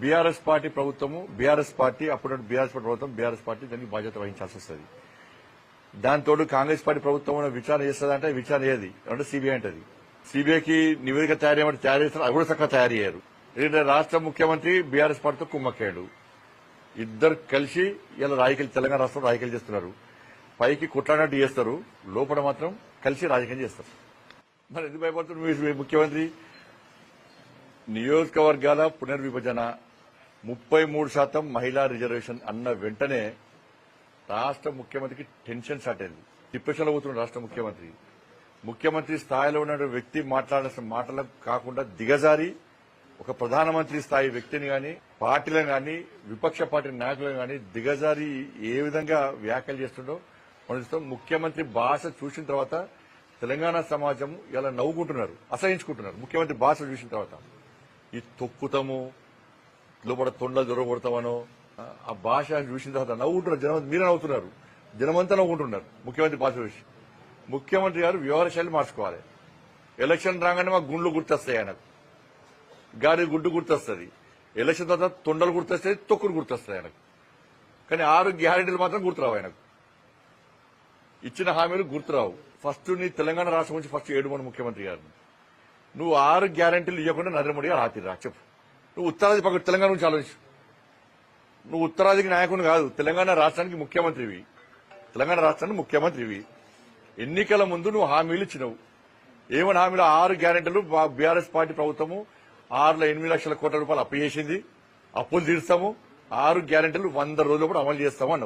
BRS party ప్రభుత్వము BRS party అప్పుడు BRS party ప్రభుత్వం బీఆర్ఎస్ పార్టీ దానికి బాధ్యత వహించాల్సి వస్తుంది. దాంతో కాంగ్రెస్ పార్టీ ప్రభుత్వం విచారణ చేస్తుందంటే విచారణ ఏది అంటే సిబిఐ అంటది. సిబిఐకి నివేదిక తయారు చేయమంటే తయారు చేస్తారు, అది కూడా చక్కగా తయారు చేయరు. ఎందుకంటే రాష్ట్ర ముఖ్యమంత్రి బీఆర్ఎస్ పార్టీతో కుమ్మక్కాడు. ఇద్దరు కలిసి ఇలా రాజకీయాలు తెలంగాణ రాష్ట్రంలో రాజకీయాలు చేస్తున్నారు. పైకి కొట్లాడినట్టు చేస్తారు, లోపల మాత్రం కలిసి రాజకీయం చేస్తారు. మరి ఎందుకు భయపడుతున్నారు మీ ముఖ్యమంత్రి? నియోజకవర్గాల పునర్విభజన 33% మహిళా రిజర్వేషన్ అన్న వెంటనే రాష్ట్ర ముఖ్యమంత్రికి టెన్షన్ స్టార్ట్ అయింది. డిప్రెషన్లో పోతున్న రాష్ట్ర ముఖ్యమంత్రి స్థాయిలో ఉన్న వ్యక్తి మాట్లాడాల్సిన మాటలకు కాకుండా దిగజారి ఒక ప్రధానమంత్రి స్థాయి వ్యక్తిని గాని పార్టీలను గాని విపక్ష పార్టీ నాయకులను గాని దిగజారి ఏ విధంగా వ్యాఖ్యలు చేస్తుండో మనం ముఖ్యమంత్రి భాష చూసిన తర్వాత తెలంగాణ సమాజం ఇలా నవ్వుకుంటున్నారు, అసహించుకుంటున్నారు. ముఖ్యమంత్రి భాష చూసిన తర్వాత ఈ తొక్కుతాము లోపల తొండలు దొరకొడతామనో ఆ భాష చూసిన తర్వాత నవ్వుకుంటున్నారు జనం. మీరే నవ్వుతున్నారు, జనమంతా నవ్వుకుంటున్నారు ముఖ్యమంత్రి భాష చూసి. ముఖ్యమంత్రి గారు వ్యవహార శైలి మార్చుకోవాలి. ఎలక్షన్ రాగానే మాకు గుండ్లు గుర్తొస్తాయి, ఆయనకు గాడి గుడ్డు గుర్తొస్తుంది. ఎలక్షన్ తర్వాత తొండలు గుర్తొస్తాయి, తొక్కులు గుర్తొస్తాయి ఆయనకు. కానీ 6 గ్యారెంటీలు మాత్రం గుర్తురావు ఆయనకు. ఇచ్చిన హామీలు గుర్తురావు. ఫస్ట్ నీ తెలంగాణ రాష్ట్రం గురించి ఫస్ట్ ఏడుమని ముఖ్యమంత్రి గారిని. నువ్వు 6 గ్యారెంటీలు ఇవ్వకుండా నరేంద్ర మోడీ గారు హాతీరా చెప్పు. నువ్వు ఉత్తరాది పక్కన తెలంగాణ గురించి ఆలోచించు. నువ్వు ఉత్తరాదికి నాయకుని కాదు, తెలంగాణ రాష్ట్రానికి ముఖ్యమంత్రివి. తెలంగాణ రాష్ట్రానికి ముఖ్యమంత్రివి. ఎన్నికల ముందు నువ్వు హామీలు ఇచ్చినవు. ఏమని హామీలు? 6 గ్యారెంటీలు బీఆర్ఎస్ పార్టీ ప్రభుత్వము 6 8 లక్షల కోట్ల రూపాయలు అప్పు చేసింది, అప్పులు తీరుస్తాము, 6 గ్యారెంటీలు 100 రోజులు కూడా అమలు చేస్తాము అన్నావు.